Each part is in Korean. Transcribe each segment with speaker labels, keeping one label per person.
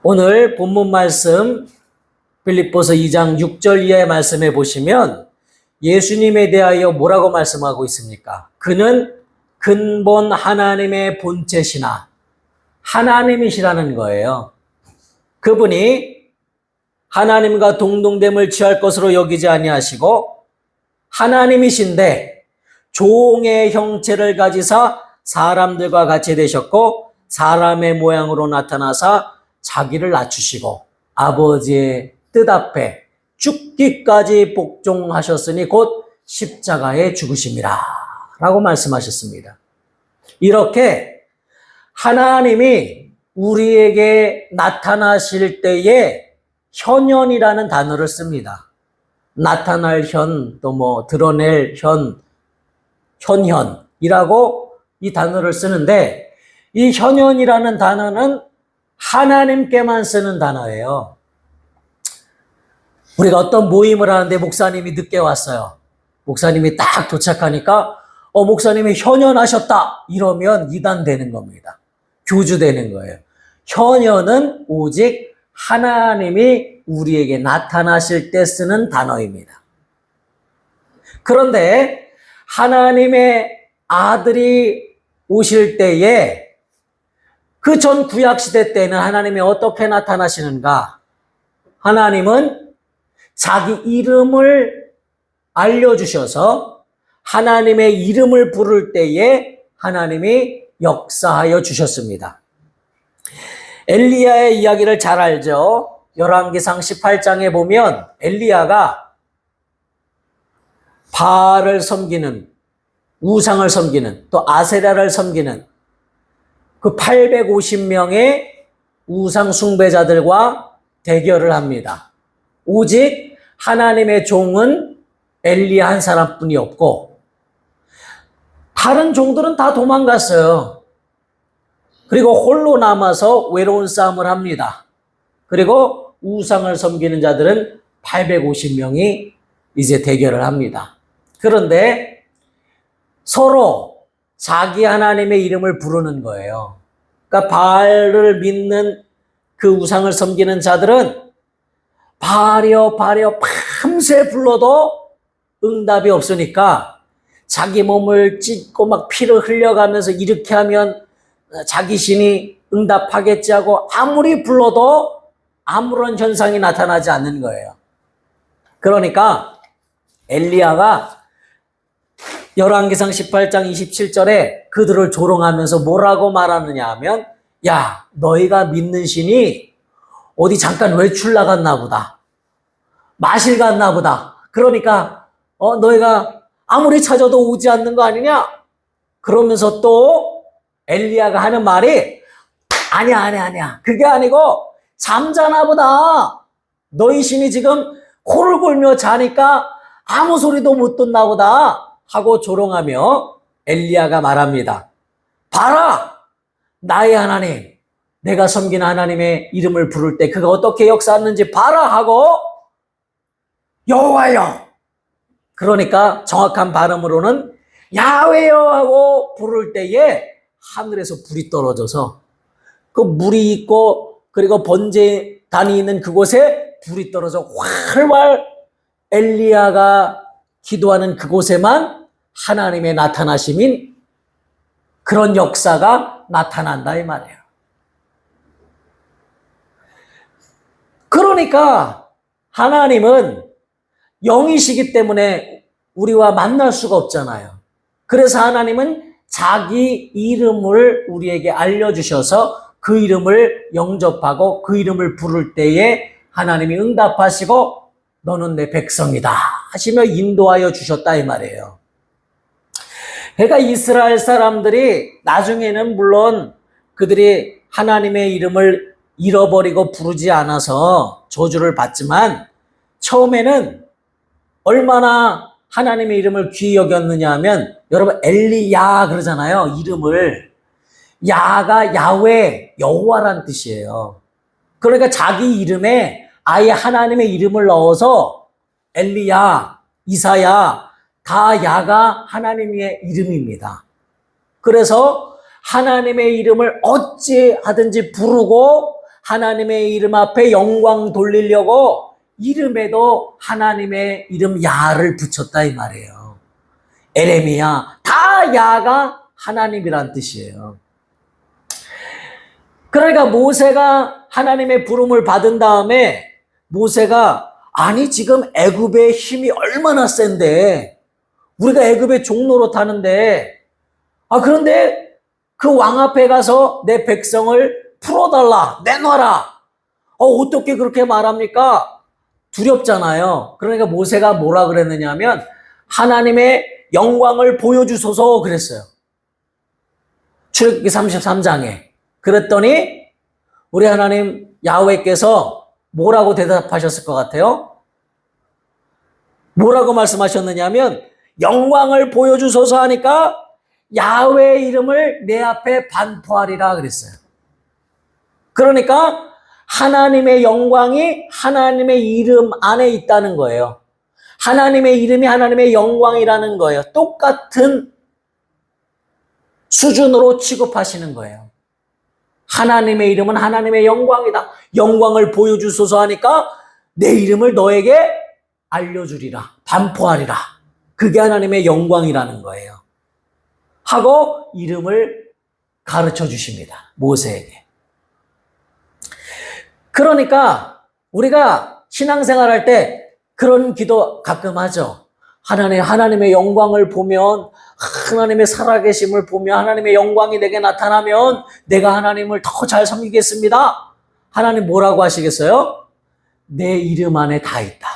Speaker 1: 오늘 본문 말씀 빌립보서 2장 6절 이하의 말씀에 보시면 예수님에 대하여 뭐라고 말씀하고 있습니까? 그는 근본 하나님의 본체시나 하나님이시라는 거예요. 그분이 하나님과 동등됨을 취할 것으로 여기지 아니하시고 하나님이신데 종의 형체를 가지사 사람들과 같이 되셨고 사람의 모양으로 나타나사 자기를 낮추시고 아버지의 뜻 앞에 죽기까지 복종하셨으니 곧 십자가에 죽으심이라 라고 말씀하셨습니다. 이렇게 하나님이 우리에게 나타나실 때에 현현이라는 단어를 씁니다. 나타날 현, 또 드러낼 현, 현현이라고 이 단어를 쓰는데 이 현현이라는 단어는 하나님께만 쓰는 단어예요. 우리가 어떤 모임을 하는데 목사님이 늦게 왔어요. 목사님이 딱 도착하니까 목사님이 현현하셨다 이러면 이단되는 겁니다. 교주되는 거예요. 현현은 오직 하나님이 우리에게 나타나실 때 쓰는 단어입니다. 그런데 하나님의 아들이 오실 때에 그 전 구약시대 때는 하나님이 어떻게 나타나시는가? 하나님은 자기 이름을 알려주셔서 하나님의 이름을 부를 때에 하나님이 역사하여 주셨습니다. 엘리야의 이야기를 잘 알죠? 열왕기상 18장에 보면 엘리야가 바알을 섬기는, 우상을 섬기는, 또 아세라를 섬기는 그 850명의 우상 숭배자들과 대결을 합니다. 오직 하나님의 종은 엘리야 한 사람뿐이 없고 다른 종들은 다 도망갔어요. 그리고 홀로 남아서 외로운 싸움을 합니다. 그리고 우상을 섬기는 자들은 850명이 이제 대결을 합니다. 그런데 서로 자기 하나님의 이름을 부르는 거예요. 그러니까 바알을 믿는 그 우상을 섬기는 자들은 바알이여 바알이여 밤새 불러도 응답이 없으니까 자기 몸을 찢고 막 피를 흘려가면서 이렇게 하면 자기 신이 응답하겠지 하고 아무리 불러도 아무런 현상이 나타나지 않는 거예요. 그러니까 엘리야가 열왕기상 18장 27절에 그들을 조롱하면서 뭐라고 말하느냐 하면 야 너희가 믿는 신이 어디 잠깐 외출 나갔나 보다. 마실 갔나 보다. 그러니까 너희가 아무리 찾아도 오지 않는 거 아니냐? 그러면서 또 엘리야가 하는 말이 아니야. 그게 아니고 잠자나 보다. 너희 신이 지금 코를 골며 자니까 아무 소리도 못 듣나 보다. 하고 조롱하며 엘리야가 말합니다. 봐라! 나의 하나님, 내가 섬기는 하나님의 이름을 부를 때 그가 어떻게 역사하는지 봐라! 하고 여호와여! 그러니까 정확한 발음으로는 야훼여! 하고 부를 때에 하늘에서 불이 떨어져서 그 물이 있고 그리고 번제단이 있는 그곳에 불이 떨어져 활활 엘리야가 기도하는 그곳에만 하나님의 나타나심인 그런 역사가 나타난다 이 말이에요. 그러니까 하나님은 영이시기 때문에 우리와 만날 수가 없잖아요. 그래서 하나님은 자기 이름을 우리에게 알려주셔서 그 이름을 영접하고 그 이름을 부를 때에 하나님이 응답하시고 너는 내 백성이다 하시며 인도하여 주셨다 이 말이에요. 그러니까 이스라엘 사람들이 나중에는 물론 그들이 하나님의 이름을 잃어버리고 부르지 않아서 저주를 받지만 처음에는 얼마나 하나님의 이름을 귀히 여겼느냐 하면 여러분 엘리야 그러잖아요. 이름을. 야가 야훼 여호와란 뜻이에요. 그러니까 자기 이름에 아예 하나님의 이름을 넣어서 엘리야, 이사야 다 야가 하나님의 이름입니다. 그래서 하나님의 이름을 어찌하든지 부르고 하나님의 이름 앞에 영광 돌리려고 이름에도 하나님의 이름 야를 붙였다 이 말이에요. 에레미야, 다 야가 하나님이란 뜻이에요. 그러니까 모세가 하나님의 부름을 받은 다음에 모세가 아니 지금 애굽의 힘이 얼마나 센데 우리가 애굽의 종로로 타는데 그런데 그 왕 앞에 가서 내 백성을 풀어달라 내놔라 어떻게 그렇게 말합니까? 두렵잖아요. 그러니까 모세가 뭐라 그랬느냐 하면 하나님의 영광을 보여주소서 그랬어요. 출애굽기 33장에 그랬더니 우리 하나님 야훼께서 뭐라고 대답하셨을 것 같아요? 뭐라고 말씀하셨느냐면 영광을 보여주소서 하니까 야훼의 이름을 내 앞에 반포하리라 그랬어요. 그러니까 하나님의 영광이 하나님의 이름 안에 있다는 거예요. 하나님의 이름이 하나님의 영광이라는 거예요. 똑같은 수준으로 취급하시는 거예요. 하나님의 이름은 하나님의 영광이다. 영광을 보여주소서 하니까 내 이름을 너에게 알려주리라. 반포하리라. 그게 하나님의 영광이라는 거예요. 하고 이름을 가르쳐 주십니다. 모세에게. 그러니까 우리가 신앙생활할 때 그런 기도 가끔 하죠. 하나님의 영광을 보면, 하나님의 살아계심을 보면, 하나님의 영광이 내게 나타나면 내가 하나님을 더 잘 섬기겠습니다. 하나님 뭐라고 하시겠어요? 내 이름 안에 다 있다.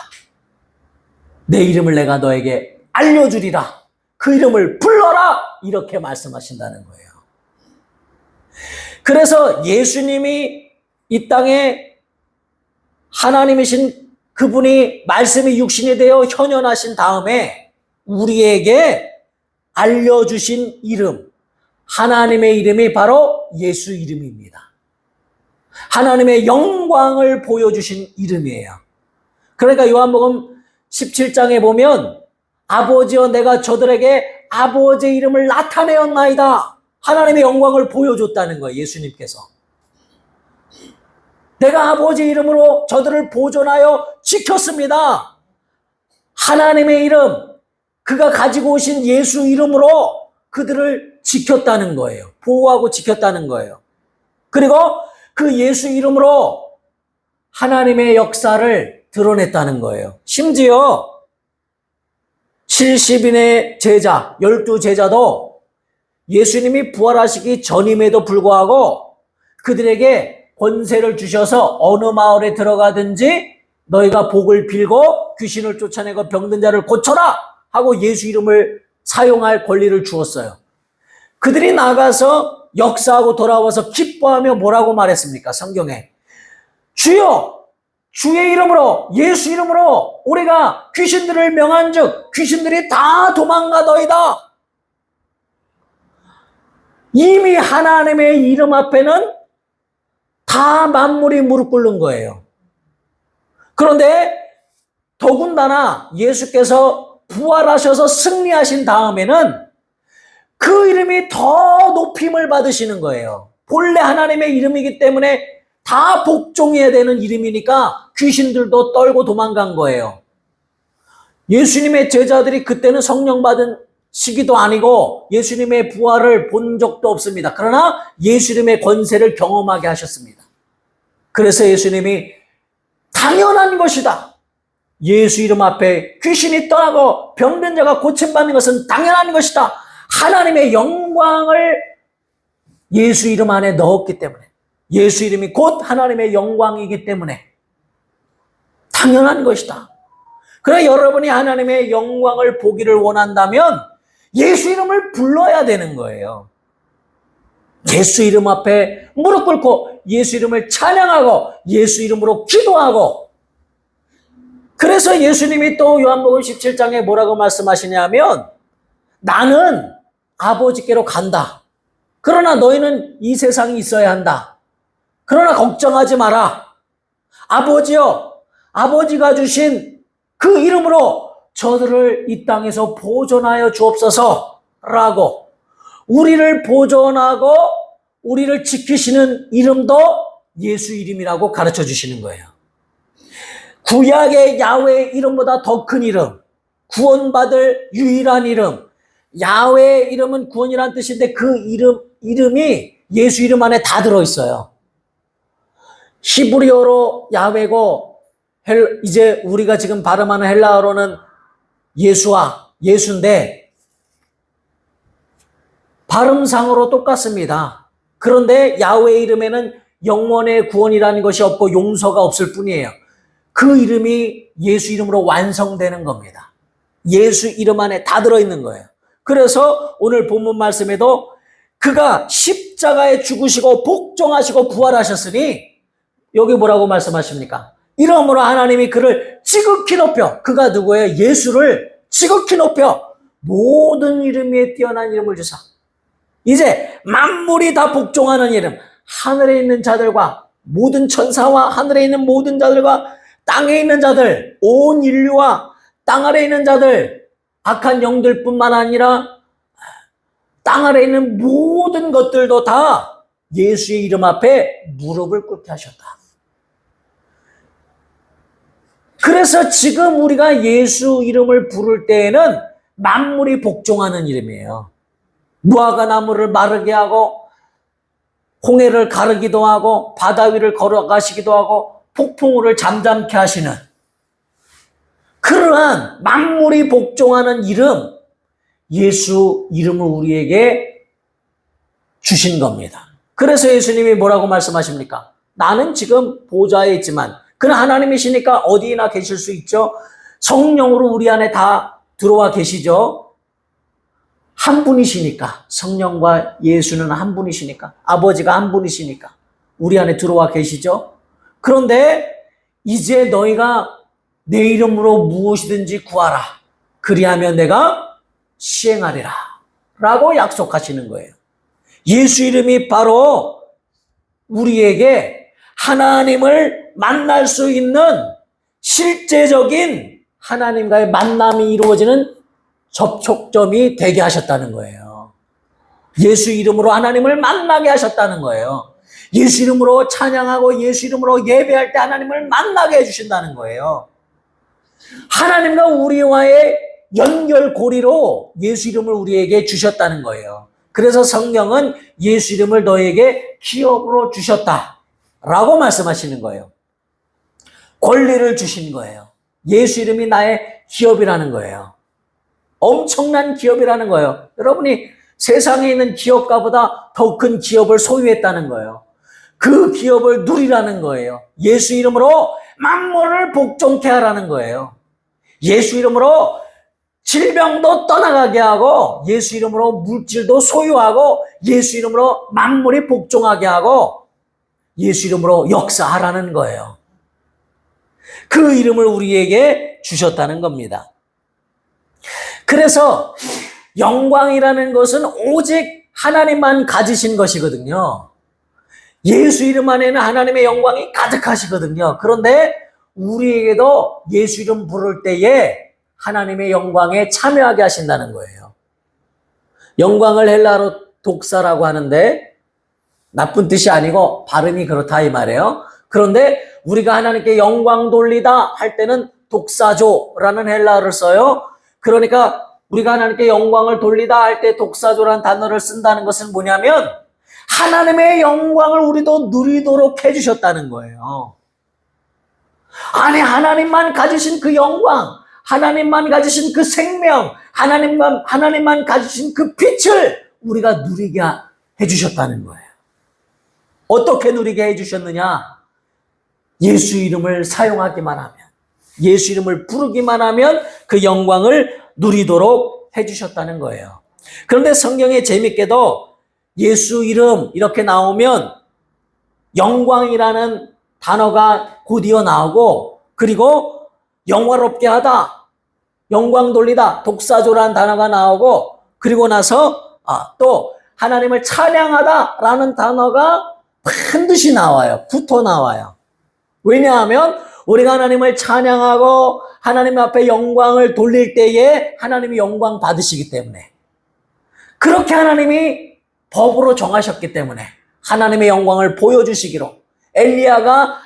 Speaker 1: 내 이름을 내가 너에게 알려주리라. 그 이름을 불러라. 이렇게 말씀하신다는 거예요. 그래서 예수님이 이 땅에 하나님이신 그분이 말씀이 육신이 되어 현현하신 다음에 우리에게 알려주신 이름, 하나님의 이름이 바로 예수 이름입니다. 하나님의 영광을 보여주신 이름이에요. 그러니까 요한복음 17장에 보면 아버지여 내가 저들에게 아버지의 이름을 나타내었나이다. 하나님의 영광을 보여줬다는 거예요. 예수님께서. 내가 아버지의 이름으로 저들을 보존하여 지켰습니다. 하나님의 이름, 그가 가지고 오신 예수 이름으로 그들을 지켰다는 거예요. 보호하고 지켰다는 거예요. 그리고 그 예수 이름으로 하나님의 역사를 드러냈다는 거예요. 심지어 70인의 제자, 12제자도 예수님이 부활하시기 전임에도 불구하고 그들에게 권세를 주셔서 어느 마을에 들어가든지 너희가 복을 빌고 귀신을 쫓아내고 병든 자를 고쳐라 하고 예수 이름을 사용할 권리를 주었어요. 그들이 나가서 역사하고 돌아와서 기뻐하며 뭐라고 말했습니까? 성경에 주여 주의 이름으로 예수 이름으로 우리가 귀신들을 명한즉 귀신들이 다 도망가더이다. 이미 하나님의 이름 앞에는 다 만물이 무릎 꿇는 거예요. 그런데 더군다나 예수께서 부활하셔서 승리하신 다음에는 그 이름이 더 높임을 받으시는 거예요. 본래 하나님의 이름이기 때문에 다 복종해야 되는 이름이니까 귀신들도 떨고 도망간 거예요. 예수님의 제자들이 그때는 성령 받은 시기도 아니고 예수님의 부활을 본 적도 없습니다. 그러나 예수 이름의 권세를 경험하게 하셨습니다. 그래서 예수님이 당연한 것이다. 예수 이름 앞에 귀신이 떠나고 병든 자가 고침받는 것은 당연한 것이다. 하나님의 영광을 예수 이름 안에 넣었기 때문에 예수 이름이 곧 하나님의 영광이기 때문에 당연한 것이다. 그러나 여러분이 하나님의 영광을 보기를 원한다면 예수 이름을 불러야 되는 거예요. 예수 이름 앞에 무릎 꿇고 예수 이름을 찬양하고 예수 이름으로 기도하고 그래서 예수님이 또 요한복음 17장에 뭐라고 말씀하시냐면 나는 아버지께로 간다. 그러나 너희는 이 세상에 있어야 한다. 그러나 걱정하지 마라. 아버지여 아버지가 주신 그 이름으로 저들을 이 땅에서 보존하여 주옵소서라고 우리를 보존하고 우리를 지키시는 이름도 예수 이름이라고 가르쳐 주시는 거예요. 구약의 야훼 이름보다 더 큰 이름, 구원받을 유일한 이름, 야훼 이름은 구원이란 뜻인데 그 이름이 예수 이름 안에 다 들어있어요. 히브리어로 야훼고 이제 우리가 지금 발음하는 헬라어로는 예수인데 발음상으로 똑같습니다. 그런데 야훼 이름에는 영원의 구원이라는 것이 없고 용서가 없을 뿐이에요. 그 이름이 예수 이름으로 완성되는 겁니다. 예수 이름 안에 다 들어있는 거예요. 그래서 오늘 본문 말씀에도 그가 십자가에 죽으시고 복종하시고 부활하셨으니 여기 뭐라고 말씀하십니까? 이러므로 하나님이 그를 지극히 높여, 그가 누구예요? 예수를 지극히 높여 모든 이름 위에 뛰어난 이름을 주사. 이제 만물이 다 복종하는 이름, 하늘에 있는 자들과 모든 천사와 하늘에 있는 모든 자들과 땅에 있는 자들, 온 인류와 땅 아래에 있는 자들, 악한 영들뿐만 아니라 땅 아래에 있는 모든 것들도 다 예수의 이름 앞에 무릎을 꿇게 하셨다. 그래서 지금 우리가 예수 이름을 부를 때에는 만물이 복종하는 이름이에요. 무화과 나무를 마르게 하고 홍해를 가르기도 하고 바다 위를 걸어가시기도 하고 폭풍우를 잠잠케 하시는 그러한 만물이 복종하는 이름, 예수 이름을 우리에게 주신 겁니다. 그래서 예수님이 뭐라고 말씀하십니까? 나는 지금 보좌에 있지만 그는 하나님이시니까 어디나 계실 수 있죠. 성령으로 우리 안에 다 들어와 계시죠. 한 분이시니까, 성령과 예수는 한 분이시니까, 아버지가 한 분이시니까 우리 안에 들어와 계시죠. 그런데 이제 너희가 내 이름으로 무엇이든지 구하라. 그리하면 내가 시행하리라. 라고 약속하시는 거예요. 예수 이름이 바로 우리에게 하나님을 만날 수 있는 실제적인 하나님과의 만남이 이루어지는 접촉점이 되게 하셨다는 거예요. 예수 이름으로 하나님을 만나게 하셨다는 거예요. 예수 이름으로 찬양하고 예수 이름으로 예배할 때 하나님을 만나게 해주신다는 거예요. 하나님과 우리와의 연결고리로 예수 이름을 우리에게 주셨다는 거예요. 그래서 성령은 예수 이름을 너에게 기업으로 주셨다라고 말씀하시는 거예요. 권리를 주신 거예요. 예수 이름이 나의 기업이라는 거예요. 엄청난 기업이라는 거예요. 여러분이 세상에 있는 기업가보다 더 큰 기업을 소유했다는 거예요. 그 기업을 누리라는 거예요. 예수 이름으로 만물을 복종케 하라는 거예요. 예수 이름으로 질병도 떠나가게 하고 예수 이름으로 물질도 소유하고 예수 이름으로 만물이 복종하게 하고 예수 이름으로 역사하라는 거예요. 그 이름을 우리에게 주셨다는 겁니다. 그래서 영광이라는 것은 오직 하나님만 가지신 것이거든요. 예수 이름 안에는 하나님의 영광이 가득하시거든요. 그런데 우리에게도 예수 이름 부를 때에 하나님의 영광에 참여하게 하신다는 거예요. 영광을 헬라어로 독사라고 하는데 나쁜 뜻이 아니고 발음이 그렇다 이 말이에요. 그런데 우리가 하나님께 영광 돌리다 할 때는 독사조라는 헬라어를 써요. 그러니까 우리가 하나님께 영광을 돌리다 할 때 독사조라는 단어를 쓴다는 것은 뭐냐면 하나님의 영광을 우리도 누리도록 해주셨다는 거예요. 아니, 하나님만 가지신 그 영광, 하나님만 가지신 그 생명, 하나님만 가지신 그 빛을 우리가 누리게 해주셨다는 거예요. 어떻게 누리게 해주셨느냐? 예수 이름을 사용하기만 하면, 예수 이름을 부르기만 하면 그 영광을 누리도록 해주셨다는 거예요. 그런데 성경에 재밌게도 예수 이름 이렇게 나오면 영광이라는 단어가 곧이어 나오고 그리고 영화롭게 하다, 영광 돌리다, 독사조라는 단어가 나오고 그리고 나서 또 하나님을 찬양하다라는 단어가 반드시 나와요. 붙어 나와요. 왜냐하면 우리가 하나님을 찬양하고 하나님 앞에 영광을 돌릴 때에 하나님이 영광 받으시기 때문에 그렇게 하나님이 법으로 정하셨기 때문에 하나님의 영광을 보여주시기로 엘리야가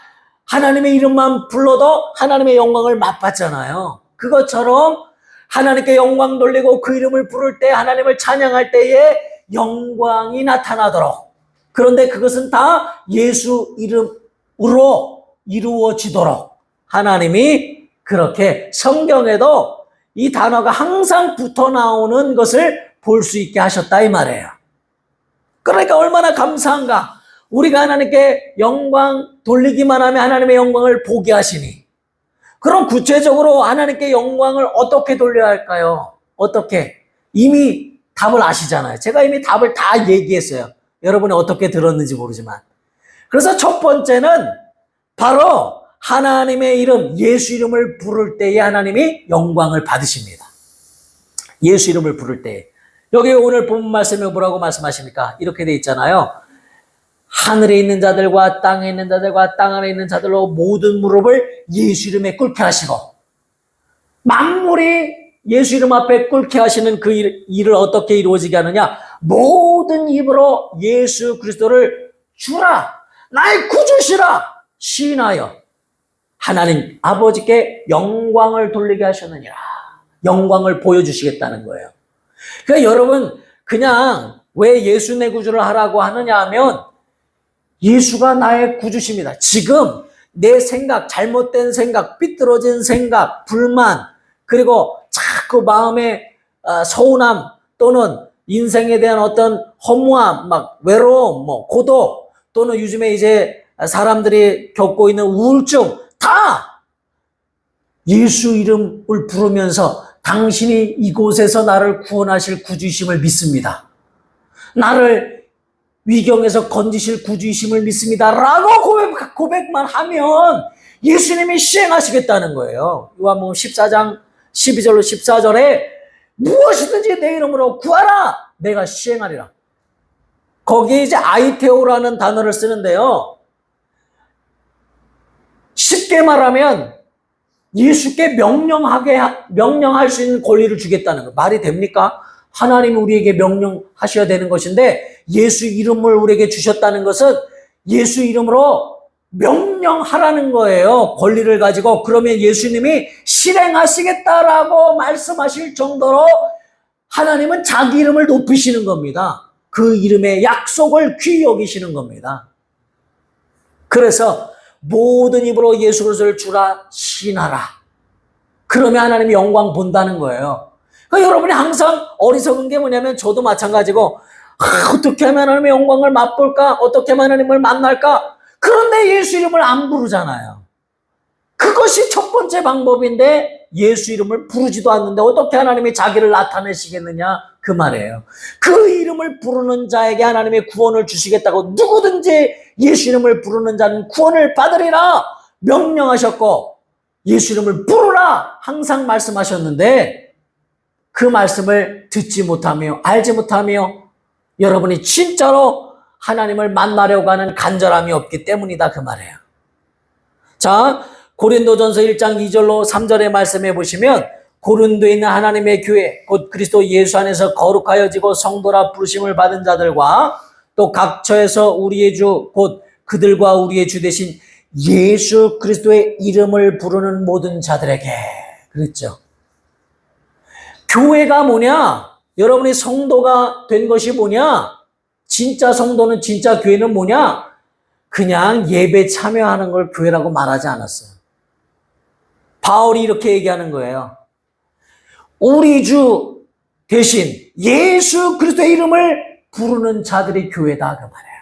Speaker 1: 하나님의 이름만 불러도 하나님의 영광을 맛봤잖아요. 그것처럼 하나님께 영광 돌리고 그 이름을 부를 때, 하나님을 찬양할 때에 영광이 나타나도록, 그런데 그것은 다 예수 이름으로 이루어지도록 하나님이 그렇게 성경에도 이 단어가 항상 붙어 나오는 것을 볼 수 있게 하셨다 이 말이에요. 그러니까 얼마나 감사한가. 우리가 하나님께 영광 돌리기만 하면 하나님의 영광을 보게 하시니, 그럼 구체적으로 하나님께 영광을 어떻게 돌려야 할까요? 어떻게? 이미 답을 아시잖아요. 제가 이미 답을 다 얘기했어요. 여러분이 어떻게 들었는지 모르지만. 그래서 첫 번째는 바로 하나님의 이름, 예수 이름을 부를 때에 하나님이 영광을 받으십니다. 예수 이름을 부를 때. 여기 오늘 본문 말씀에 뭐라고 말씀하십니까? 이렇게 돼 있잖아요. 하늘에 있는 자들과 땅에 있는 자들과 땅 안에 있는 자들로 모든 무릎을 예수 이름에 꿇게 하시고, 만물이 예수 이름 앞에 꿇게 하시는 그 일을 어떻게 이루어지게 하느냐? 모든 입으로 예수 그리스도를 주라, 나의 구주시라 시인하여 하나님 아버지께 영광을 돌리게 하셨느니라. 영광을 보여주시겠다는 거예요. 그러니까 여러분, 그냥 왜 예수 내 구주를 하라고 하느냐 하면, 예수가 나의 구주십니다. 지금 내 생각, 잘못된 생각, 삐뚤어진 생각, 불만, 그리고 자꾸 마음에 서운함 또는 인생에 대한 어떤 허무함, 막 외로움, 고독, 또는 요즘에 이제 사람들이 겪고 있는 우울증, 다 예수 이름을 부르면서 당신이 이곳에서 나를 구원하실 구주이심을 믿습니다. 나를 위경에서 건지실 구주이심을 믿습니다. 라고 고백만 하면 예수님이 시행하시겠다는 거예요. 요한복음 14장 12절로 14절에 무엇이든지 내 이름으로 구하라, 내가 시행하리라. 거기에 이제 아이테오라는 단어를 쓰는데요. 쉽게 말하면 예수께 명령할 수 있는 권리를 주겠다는 거. 말이 됩니까? 하나님이 우리에게 명령하셔야 되는 것인데, 예수 이름을 우리에게 주셨다는 것은 예수 이름으로 명령하라는 거예요. 권리를 가지고. 그러면 예수님이 실행하시겠다라고 말씀하실 정도로 하나님은 자기 이름을 높이시는 겁니다. 그 이름의 약속을 귀히 여기시는 겁니다. 그래서 모든 입으로 예수 그리스도를 주라 시인하라. 그러면 하나님이 영광 본다는 거예요. 그러니까 여러분이 항상 어리석은 게 뭐냐면, 저도 마찬가지고, 어떻게 하면 하나님의 영광을 맛볼까? 어떻게 하면 하나님을 만날까? 그런데 예수 이름을 안 부르잖아요. 그것이 첫 번째 방법인데 예수 이름을 부르지도 않는데 어떻게 하나님이 자기를 나타내시겠느냐, 그 말이에요. 그 이름을 부르는 자에게 하나님의 구원을 주시겠다고, 누구든지 예수 이름을 부르는 자는 구원을 받으리라 명령하셨고, 예수 이름을 부르라 항상 말씀하셨는데, 그 말씀을 듣지 못하며 알지 못하며 여러분이 진짜로 하나님을 만나려고 하는 간절함이 없기 때문이다, 그 말이에요. 자, 고린도전서 1장 2절로 3절의 말씀해 보시면, 고린도에 있는 하나님의 교회, 곧 그리스도 예수 안에서 거룩하여지고 성도라 부르심을 받은 자들과, 또 각처에서 우리의 주, 곧 그들과 우리의 주 되신 예수 그리스도의 이름을 부르는 모든 자들에게. 그랬죠. 교회가 뭐냐? 여러분이 성도가 된 것이 뭐냐? 진짜 성도는, 진짜 교회는 뭐냐? 그냥 예배 참여하는 걸 교회라고 말하지 않았어요. 바울이 이렇게 얘기하는 거예요. 우리 주 대신 예수 그리스도의 이름을 부르는 자들이 교회다, 그 말이에요.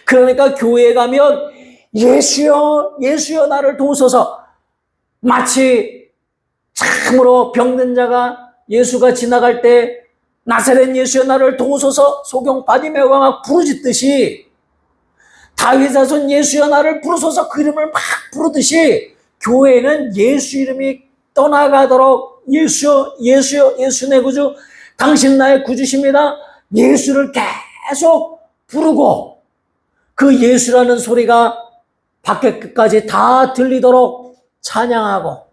Speaker 1: 그러니까 교회에 가면 예수여, 예수여 나를 도우소서, 마치 참으로 병든 자가 예수가 지나갈 때 나사렛 예수여 나를 도우소서 소경 바디메오가 막 부르짖듯이, 다윗 자손 예수여 나를 부르소서 그 이름을 막 부르듯이, 교회는 예수 이름이 떠나가도록 예수여, 예수여, 예수 내 구주, 당신 나의 구주십니다, 예수를 계속 부르고, 그 예수라는 소리가 밖에 끝까지 다 들리도록 찬양하고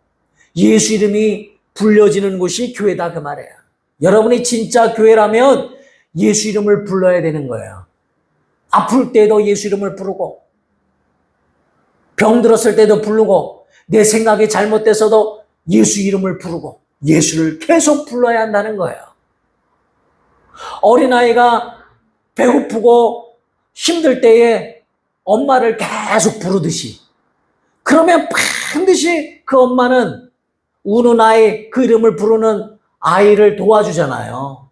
Speaker 1: 예수 이름이 불려지는 곳이 교회다, 그 말이에요. 여러분이 진짜 교회라면 예수 이름을 불러야 되는 거예요. 아플 때도 예수 이름을 부르고, 병 들었을 때도 부르고, 내 생각이 잘못돼서도 예수 이름을 부르고, 예수를 계속 불러야 한다는 거예요. 어린아이가 배고프고 힘들 때에 엄마를 계속 부르듯이, 그러면 반드시 그 엄마는 우는 아이, 그 이름을 부르는 아이를 도와주잖아요.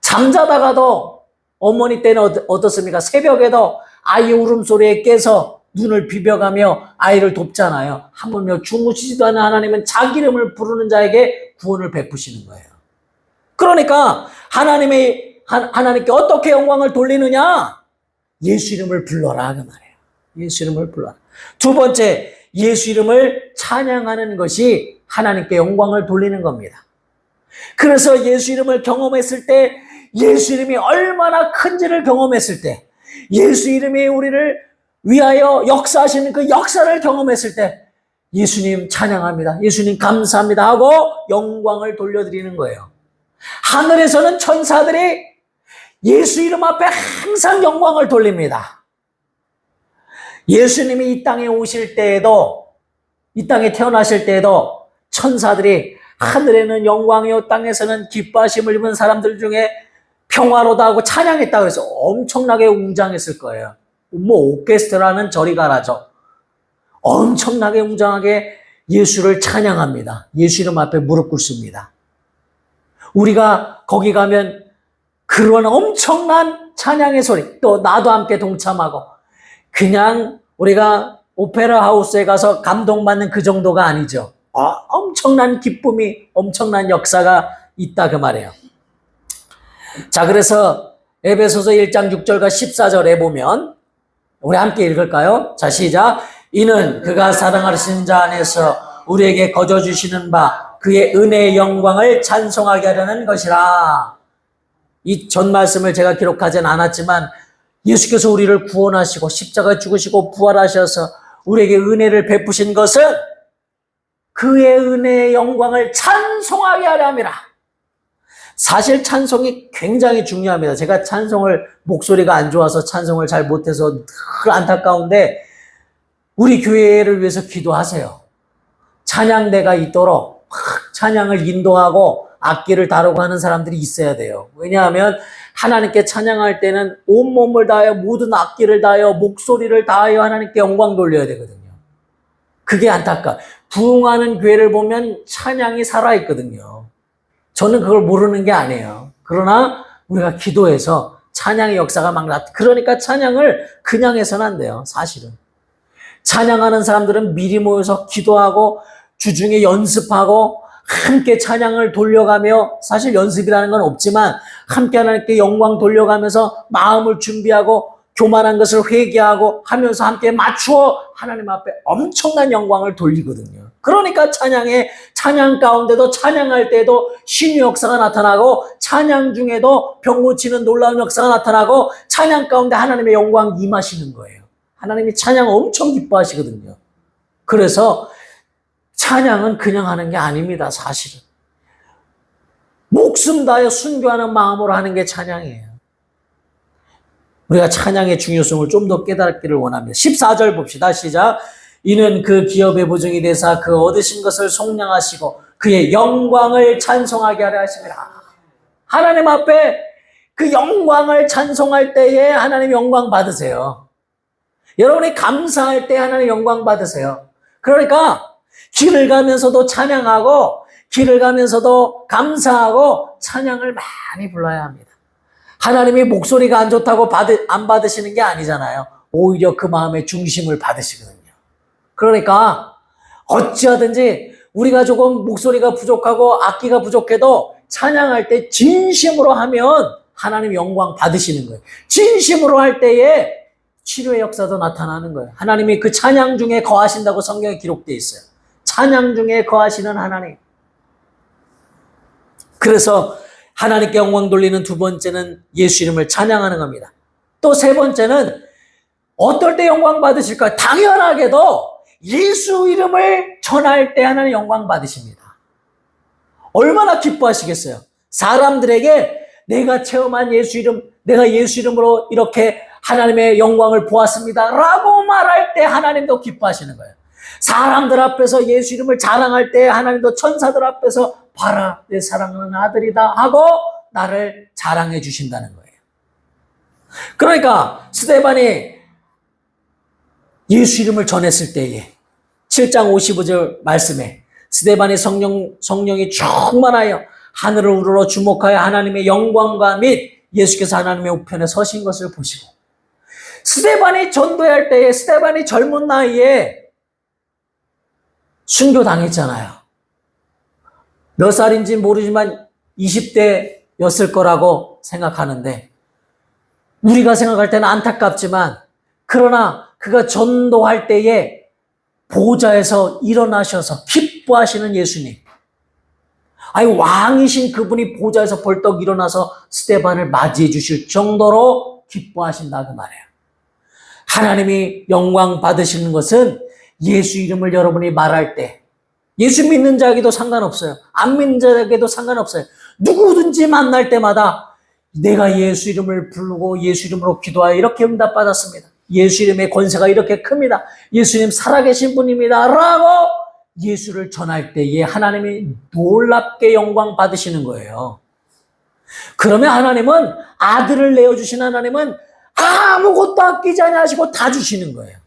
Speaker 1: 잠자다가도 어머니 때는 어떻습니까? 새벽에도 아이 울음소리에 깨서 눈을 비벼가며 아이를 돕잖아요. 하물며 주무시지도 않은 하나님은 자기 이름을 부르는 자에게 구원을 베푸시는 거예요. 그러니까 하나님께 어떻게 영광을 돌리느냐? 예수 이름을 불러라 그 말이에요. 예수 이름을 불러라. 두 번째, 예수 이름을 찬양하는 것이 하나님께 영광을 돌리는 겁니다. 그래서 예수 이름을 경험했을 때, 예수 이름이 얼마나 큰지를 경험했을 때, 예수 이름이 우리를 위하여 역사하시는 그 역사를 경험했을 때, 예수님 찬양합니다, 예수님 감사합니다 하고 영광을 돌려드리는 거예요. 하늘에서는 천사들이 예수 이름 앞에 항상 영광을 돌립니다. 예수님이 이 땅에 오실 때에도, 이 땅에 태어나실 때에도 천사들이 하늘에는 영광이요 땅에서는 기뻐하심을 입은 사람들 중에 평화로다 하고 찬양했다고 해서 엄청나게 웅장했을 거예요. 뭐 오케스트라는 저리 가라죠. 엄청나게 웅장하게 예수를 찬양합니다. 예수 이름 앞에 무릎 꿇습니다. 우리가 거기 가면 그런 엄청난 찬양의 소리, 또 나도 함께 동참하고, 그냥 우리가 오페라 하우스에 가서 감동받는 그 정도가 아니죠. 엄청난 기쁨이, 엄청난 역사가 있다 그 말이에요. 자, 그래서 에베소서 1장 6절과 14절에 보면 우리 함께 읽을까요? 자, 시작. 이는 그가 사랑하시는 자 안에서 우리에게 거저 주시는 바 그의 은혜의 영광을 찬송하게 하려는 것이라. 이 전 말씀을 제가 기록하진 않았지만, 예수께서 우리를 구원하시고 십자가에 죽으시고 부활하셔서 우리에게 은혜를 베푸신 것은 그의 은혜의 영광을 찬송하게 하려 함이라. 사실 찬송이 굉장히 중요합니다. 제가 목소리가 안 좋아서 찬송을 잘 못해서 늘 안타까운데, 우리 교회를 위해서 기도하세요. 찬양대가 있도록 찬양을 인도하고 악기를 다루고 하는 사람들이 있어야 돼요. 왜냐하면 하나님께 찬양할 때는 온몸을 다하여 모든 악기를 다하여 목소리를 다하여 하나님께 영광 돌려야 되거든요. 그게 안타까워요. 부흥하는 교회를 보면 찬양이 살아있거든요. 저는 그걸 모르는 게 아니에요. 그러나 우리가 기도해서 찬양의 역사가 막 그러니까 찬양을 그냥 해서는 안 돼요. 사실은 찬양하는 사람들은 미리 모여서 기도하고 주중에 연습하고 함께 찬양을 돌려가며, 사실 연습이라는 건 없지만 함께 하나님께 영광 돌려가면서 마음을 준비하고 교만한 것을 회개하고 하면서 함께 맞추어 하나님 앞에 엄청난 영광을 돌리거든요. 그러니까 찬양 가운데도, 찬양할 때도 신의 역사가 나타나고, 찬양 중에도 병 고치는 놀라운 역사가 나타나고, 찬양 가운데 하나님의 영광 임하시는 거예요. 하나님이 찬양 엄청 기뻐하시거든요. 그래서 찬양은 그냥 하는 게 아닙니다. 사실은 목숨 다하여 순교하는 마음으로 하는 게 찬양이에요. 우리가 찬양의 중요성을 좀 더 깨닫기를 원합니다. 14절 봅시다. 시작. 이는 그 기업의 보증이 되사 그 얻으신 것을 속량하시고 그의 영광을 찬송하게 하려 하심이라. 하나님 앞에 그 영광을 찬송할 때에 하나님 영광 받으세요. 여러분이 감사할 때 하나님 영광 받으세요. 그러니까 길을 가면서도 찬양하고, 길을 가면서도 감사하고 찬양을 많이 불러야 합니다. 하나님이 목소리가 안 좋다고 안 받으시는 게 아니잖아요. 오히려 그 마음의 중심을 받으시거든요. 그러니까 어찌하든지 우리가 조금 목소리가 부족하고 악기가 부족해도 찬양할 때 진심으로 하면 하나님 영광 받으시는 거예요. 진심으로 할 때에 치료의 역사도 나타나는 거예요. 하나님이 그 찬양 중에 거하신다고 성경에 기록되어 있어요. 찬양 중에 거하시는 하나님. 그래서 하나님께 영광 돌리는 두 번째는 예수 이름을 찬양하는 겁니다. 또 세 번째는 어떨 때 영광 받으실까요? 당연하게도 예수 이름을 전할 때 하나님 영광 받으십니다. 얼마나 기뻐하시겠어요? 사람들에게 내가 체험한 예수 이름, 내가 예수 이름으로 이렇게 하나님의 영광을 보았습니다 라고 말할 때 하나님도 기뻐하시는 거예요. 사람들 앞에서 예수 이름을 자랑할 때 하나님도 천사들 앞에서 봐라 내 사랑하는 아들이다 하고 나를 자랑해 주신다는 거예요. 그러니까 스데반이 예수 이름을 전했을 때에 7장 55절 말씀에 스데반이 성령이 충만하여 하늘을 우러러 주목하여 하나님의 영광과 및 예수께서 하나님의 우편에 서신 것을 보시고, 스데반이 전도할 때에 스데반이 젊은 나이에 순교당했잖아요. 몇 살인지 모르지만 20대였을 거라고 생각하는데, 우리가 생각할 때는 안타깝지만, 그러나 그가 전도할 때에 보좌에서 일어나셔서 기뻐하시는 예수님, 아니 왕이신 그분이 보좌에서 벌떡 일어나서 스데반을 맞이해 주실 정도로 기뻐하신다 그 말이에요. 하나님이 영광 받으시는 것은 예수 이름을 여러분이 말할 때, 예수 믿는 자에게도 상관없어요. 안 믿는 자에게도 상관없어요. 누구든지 만날 때마다 내가 예수 이름을 부르고 예수 이름으로 기도하여 이렇게 응답받았습니다. 예수 이름의 권세가 이렇게 큽니다. 예수님 살아계신 분입니다 라고 예수를 전할 때에 하나님이 놀랍게 영광 받으시는 거예요. 그러면 하나님은, 아들을 내어주신 하나님은 아무것도 아끼지 않으시고 다 주시는 거예요.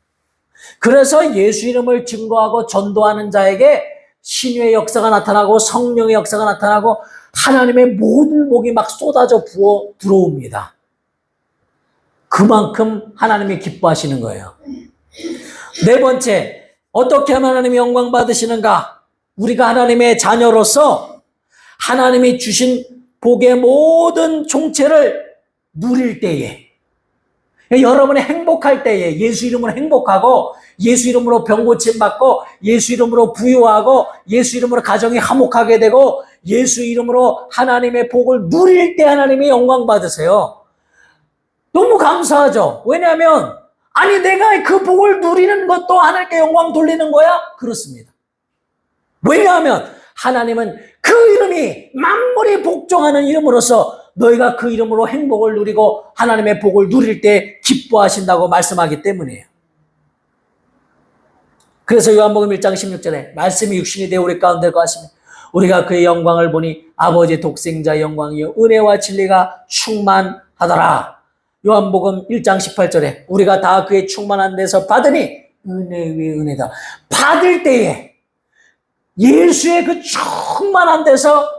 Speaker 1: 그래서 예수 이름을 증거하고 전도하는 자에게 신유의 역사가 나타나고 성령의 역사가 나타나고 하나님의 모든 복이 막 쏟아져 부어 들어옵니다. 그만큼 하나님이 기뻐하시는 거예요. 네 번째, 어떻게 하면 하나님이 영광 받으시는가? 우리가 하나님의 자녀로서 하나님이 주신 복의 모든 총체를 누릴 때에, 여러분이 행복할 때에, 예수 이름으로 행복하고 예수 이름으로 병 고침 받고 예수 이름으로 부유하고 예수 이름으로 가정이 화목하게 되고 예수 이름으로 하나님의 복을 누릴 때 하나님이 영광 받으세요. 너무 감사하죠. 왜냐하면 아니 내가 그 복을 누리는 것도 하나님께 영광 돌리는 거야? 그렇습니다. 왜냐하면 하나님은 그 이름이 만물이 복종하는 이름으로서 너희가 그 이름으로 행복을 누리고 하나님의 복을 누릴 때 기뻐하신다고 말씀하기 때문이에요. 그래서 요한복음 1장 16절에 말씀이 육신이 되어 우리 가운데 거하시며 우리가 그의 영광을 보니 아버지의 독생자의 영광이요 은혜와 진리가 충만하더라. 요한복음 1장 18절에 우리가 다 그의 충만한 데서 받으니 은혜 위에 은혜다. 받을 때에 예수의 그 충만한 데서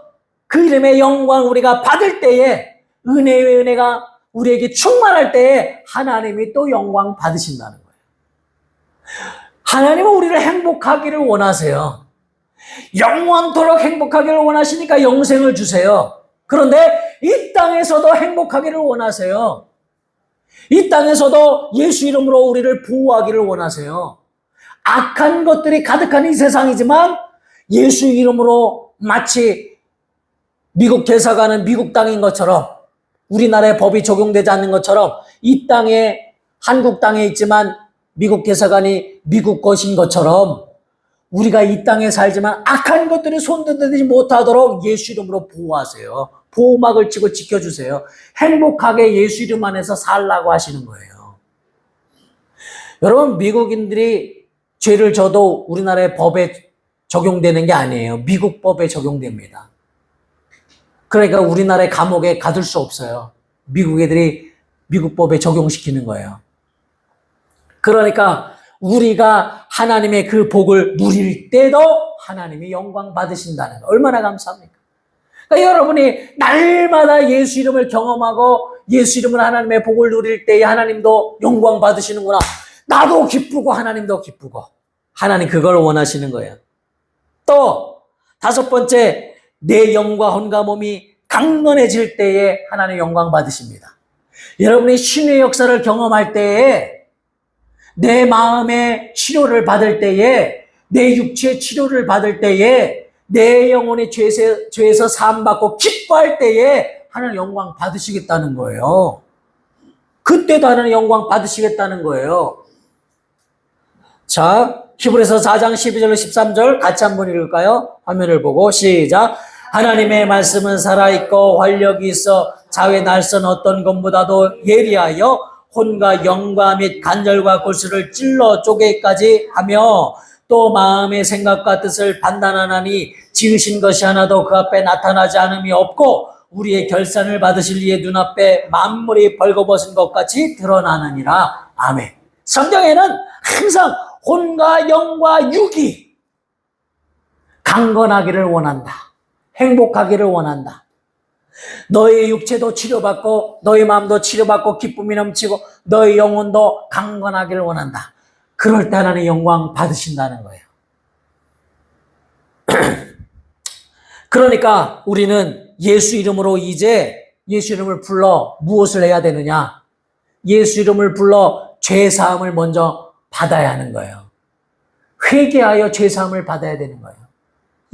Speaker 1: 그 이름의 영광 우리가 받을 때에 은혜 위에 은혜가 우리에게 충만할 때에 하나님이 또 영광 받으신다는 거예요. 하나님은 우리를 행복하기를 원하세요. 영원토록 행복하기를 원하시니까 영생을 주세요. 그런데 이 땅에서도 행복하기를 원하세요. 이 땅에서도 예수 이름으로 우리를 보호하기를 원하세요. 악한 것들이 가득한 이 세상이지만 예수 이름으로 마치 미국 대사관은 미국 땅인 것처럼 우리나라의 법이 적용되지 않는 것처럼 이 땅에 한국 땅에 있지만 미국 대사관이 미국 것인 것처럼 우리가 이 땅에 살지만 악한 것들이 손대지 못하도록 예수 이름으로 보호하세요. 보호막을 치고 지켜주세요. 행복하게 예수 이름 안에서 살라고 하시는 거예요. 여러분, 미국인들이 죄를 져도 우리나라의 법에 적용되는 게 아니에요. 미국 법에 적용됩니다. 그러니까 우리나라의 감옥에 가둘 수 없어요. 미국 애들이 미국 법에 적용시키는 거예요. 그러니까 우리가 하나님의 그 복을 누릴 때도 하나님이 영광 받으신다는 거 얼마나 감사합니까? 그러니까 여러분이 날마다 예수 이름을 경험하고 예수 이름으로 하나님의 복을 누릴 때에 하나님도 영광 받으시는구나. 나도 기쁘고 하나님도 기쁘고. 하나님 그걸 원하시는 거예요. 또 다섯 번째, 내 영과 혼과 몸이 강건해질 때에 하나님 영광 받으십니다. 여러분이 신의 역사를 경험할 때에 내 마음의 치료를 받을 때에 내 육체의 치료를 받을 때에 내 영혼의 죄에서 사함받고 기뻐할 때에 하나님 영광 받으시겠다는 거예요. 그때도 하나님 영광 받으시겠다는 거예요. 자, 히브리서 4장 12절 13절 같이 한번 읽을까요? 화면을 보고 시작. 하나님의 말씀은 살아있고 활력이 있어 자외 날선 어떤 것보다도 예리하여 혼과 영과 및 간절과 골수를 찔러 쪼개기까지 하며 또 마음의 생각과 뜻을 판단하나니 지으신 것이 하나도 그 앞에 나타나지 않음이 없고 우리의 결산을 받으실 이의 눈앞에 만물이 벌거벗은 것 같이 드러나느니라. 아멘. 성경에는 항상 혼과 영과 육이 강건하기를 원한다. 행복하기를 원한다. 너의 육체도 치료받고 너의 마음도 치료받고 기쁨이 넘치고 너의 영혼도 강건하기를 원한다. 그럴 때 하나님의 영광 받으신다는 거예요. 그러니까 우리는 예수 이름으로 이제 예수 이름을 불러 무엇을 해야 되느냐? 예수 이름을 불러 죄사함을 먼저 받아야 하는 거예요. 회개하여 죄사함을 받아야 되는 거예요.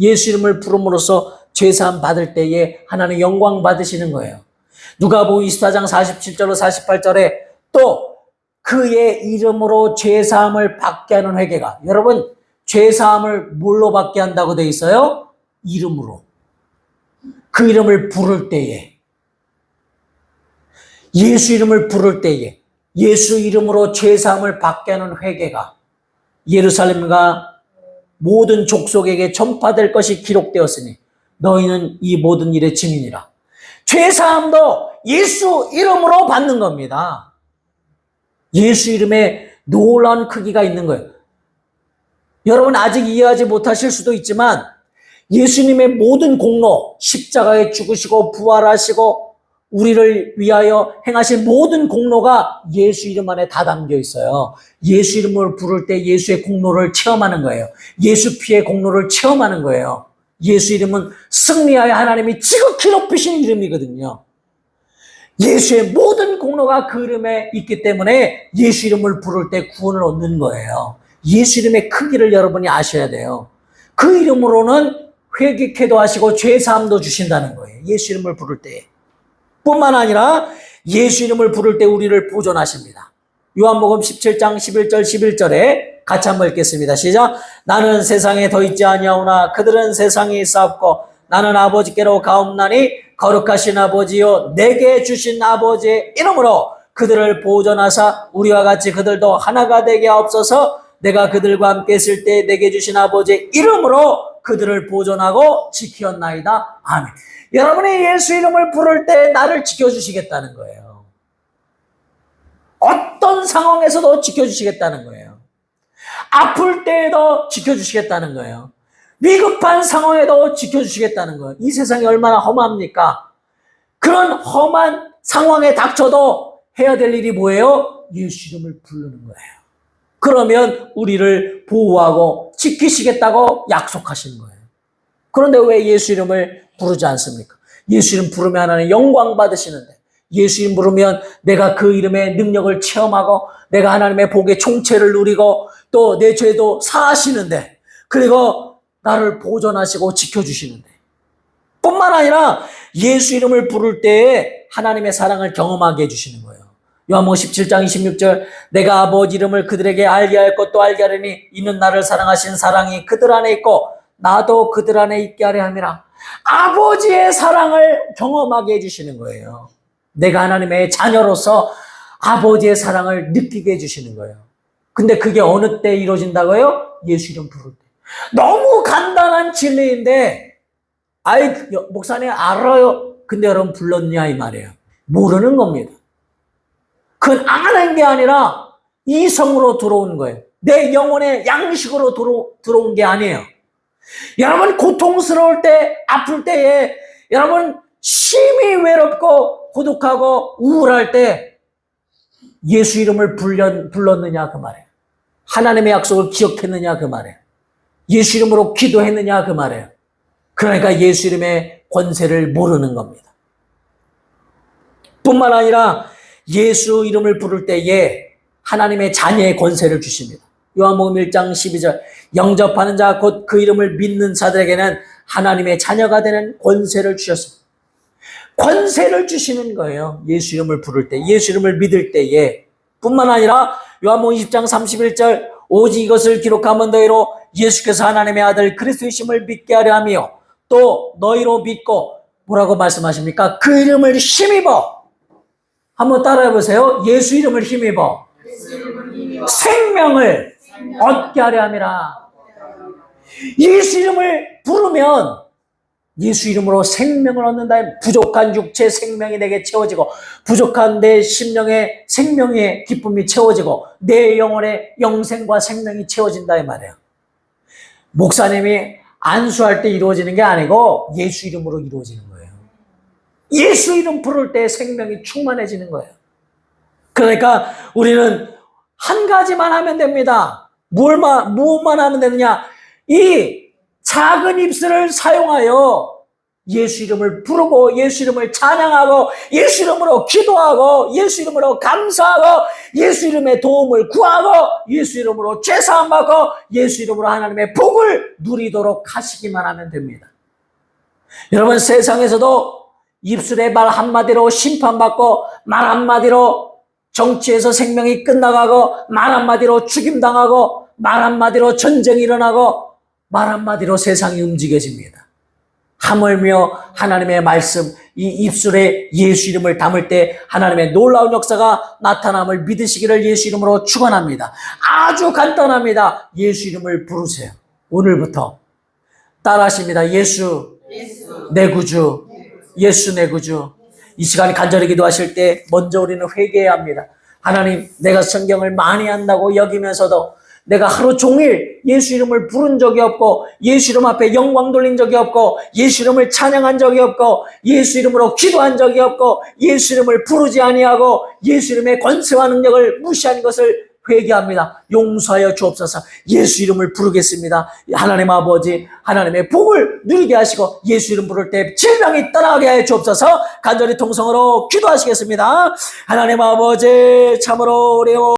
Speaker 1: 예수 이름을 부름으로써 죄사함 받을 때에 하나님 영광 받으시는 거예요. 누가복음 24장 47절로 48절에 또 그의 이름으로 죄사함을 받게 하는 회개가, 여러분 죄사함을 뭘로 받게 한다고 되어 있어요? 이름으로. 그 이름을 부를 때에, 예수 이름을 부를 때에 예수 이름으로 죄사함을 받게 하는 회개가 예루살렘과 모든 족속에게 전파될 것이 기록되었으니 너희는 이 모든 일의 증인이라. 죄사함도 예수 이름으로 받는 겁니다. 예수 이름에 놀라운 크기가 있는 거예요. 여러분 아직 이해하지 못하실 수도 있지만 예수님의 모든 공로, 십자가에 죽으시고 부활하시고 우리를 위하여 행하신 모든 공로가 예수 이름 안에 다 담겨 있어요. 예수 이름을 부를 때 예수의 공로를 체험하는 거예요. 예수 피의 공로를 체험하는 거예요. 예수 이름은 승리하여 하나님이 지극히 높이신 이름이거든요. 예수의 모든 공로가 그 이름에 있기 때문에 예수 이름을 부를 때 구원을 얻는 거예요. 예수 이름의 크기를 여러분이 아셔야 돼요. 그 이름으로는 회개케도 하시고 죄사함도 주신다는 거예요. 예수 이름을 부를 때. 뿐만 아니라 예수 이름을 부를 때 우리를 보존하십니다. 요한복음 17장 11절 11절에 같이 한번 읽겠습니다. 시작. 나는 세상에 더 있지 아니하오나 그들은 세상에 있사옵고 나는 아버지께로 가옵나니 거룩하신 아버지요 내게 주신 아버지의 이름으로 그들을 보존하사 우리와 같이 그들도 하나가 되게 하옵소서. 내가 그들과 함께 있을 때 내게 주신 아버지의 이름으로 그들을 보존하고 지켰나이다. 아멘. 여러분이 예수 이름을 부를 때 나를 지켜주시겠다는 거예요. 어떤 상황에서도 지켜주시겠다는 거예요. 아플 때에도 지켜주시겠다는 거예요. 위급한 상황에도 지켜주시겠다는 거예요. 이 세상이 얼마나 험합니까? 그런 험한 상황에 닥쳐도 해야 될 일이 뭐예요? 예수 이름을 부르는 거예요. 그러면 우리를 보호하고 지키시겠다고 약속하시는 거예요. 그런데 왜 예수 이름을 부르지 않습니까? 예수 이름 부르면 하나님 영광 받으시는데, 예수 이름 부르면 내가 그 이름의 능력을 체험하고 내가 하나님의 복의 총체를 누리고 또 내 죄도 사하시는데, 그리고 나를 보존하시고 지켜주시는데, 뿐만 아니라 예수 이름을 부를 때에 하나님의 사랑을 경험하게 해주시는 거예요. 요한복음 17장 26절 내가 아버지 이름을 그들에게 알게 할 것도 알게 하리니 이는 나를 사랑하신 사랑이 그들 안에 있고 나도 그들 안에 있게 하려 함이라. 아버지의 사랑을 경험하게 해주시는 거예요. 내가 하나님의 자녀로서 아버지의 사랑을 느끼게 해주시는 거예요. 근데 그게 어느 때 이루어진다고요? 예수 이름 부를 때. 너무 간단한 진리인데 목사님 알아요. 근데 여러분 불렀냐 이 말이에요. 모르는 겁니다. 그건 아는 게 아니라 이성으로 들어오는 거예요. 내 영혼의 양식으로 들어온 게 아니에요. 여러분 고통스러울 때, 아플 때에 여러분 심히 외롭고 고독하고 우울할 때 예수 이름을 불렀느냐 그 말이에요. 하나님의 약속을 기억했느냐 그 말이에요. 예수 이름으로 기도했느냐 그 말이에요. 그러니까 예수 이름의 권세를 모르는 겁니다. 뿐만 아니라 예수 이름을 부를 때에 하나님의 자녀의 권세를 주십니다. 요한복음 1장 12절 영접하는 자 곧 그 이름을 믿는 자들에게는 하나님의 자녀가 되는 권세를 주셨습니다. 권세를 주시는 거예요. 예수 이름을 부를 때, 예수 이름을 믿을 때에. 뿐만 아니라 요한복음 20장 31절 오직 이것을 기록하면 너희로 예수께서 하나님의 아들 그리스도이심을 믿게 하려 하며 또 너희로 믿고 뭐라고 말씀하십니까? 그 이름을 힘입어 한번 따라해 보세요. 예수 이름을 힘입어 생명을 얻게 하려 함이라. 예수 이름을 부르면 예수 이름으로 생명을 얻는다. 부족한 육체 생명이 내게 채워지고 부족한 내 심령의 생명의 기쁨이 채워지고 내 영혼의 영생과 생명이 채워진다 이 말이에요. 목사님이 안수할 때 이루어지는 게 아니고 예수 이름으로 이루어지는 거예요. 예수 이름 부를 때 생명이 충만해지는 거예요. 그러니까 우리는 한 가지만 하면 됩니다. 무엇만 하면 되느냐? 이 작은 입술을 사용하여 예수 이름을 부르고 예수 이름을 찬양하고 예수 이름으로 기도하고 예수 이름으로 감사하고 예수 이름의 도움을 구하고 예수 이름으로 죄사함 받고 예수 이름으로 하나님의 복을 누리도록 하시기만 하면 됩니다. 여러분, 세상에서도 입술의 말 한마디로 심판받고 말 한마디로 정치에서 생명이 끝나가고 말 한마디로 죽임당하고 말 한마디로 전쟁이 일어나고 말 한마디로 세상이 움직여집니다. 하물며 하나님의 말씀, 이 입술에 예수 이름을 담을 때 하나님의 놀라운 역사가 나타남을 믿으시기를 예수 이름으로 축원합니다. 아주 간단합니다. 예수 이름을 부르세요. 오늘부터 따라하십니다. 예수 내 구주, 예수 내 구주. 이 시간에 간절히 기도하실 때 먼저 우리는 회개해야 합니다. 하나님, 내가 성경을 많이 한다고 여기면서도 내가 하루 종일 예수 이름을 부른 적이 없고 예수 이름 앞에 영광 돌린 적이 없고 예수 이름을 찬양한 적이 없고 예수 이름으로 기도한 적이 없고 예수 이름을 부르지 아니하고 예수 이름의 권세와 능력을 무시한 것을 회개합니다. 용서하여 주옵소서. 예수 이름을 부르겠습니다. 하나님 아버지, 하나님의 복을 누리게 하시고 예수 이름 부를 때 질병이 떠나게 하여 주옵소서. 간절히 통성으로 기도하시겠습니다. 하나님 아버지, 참으로 어려워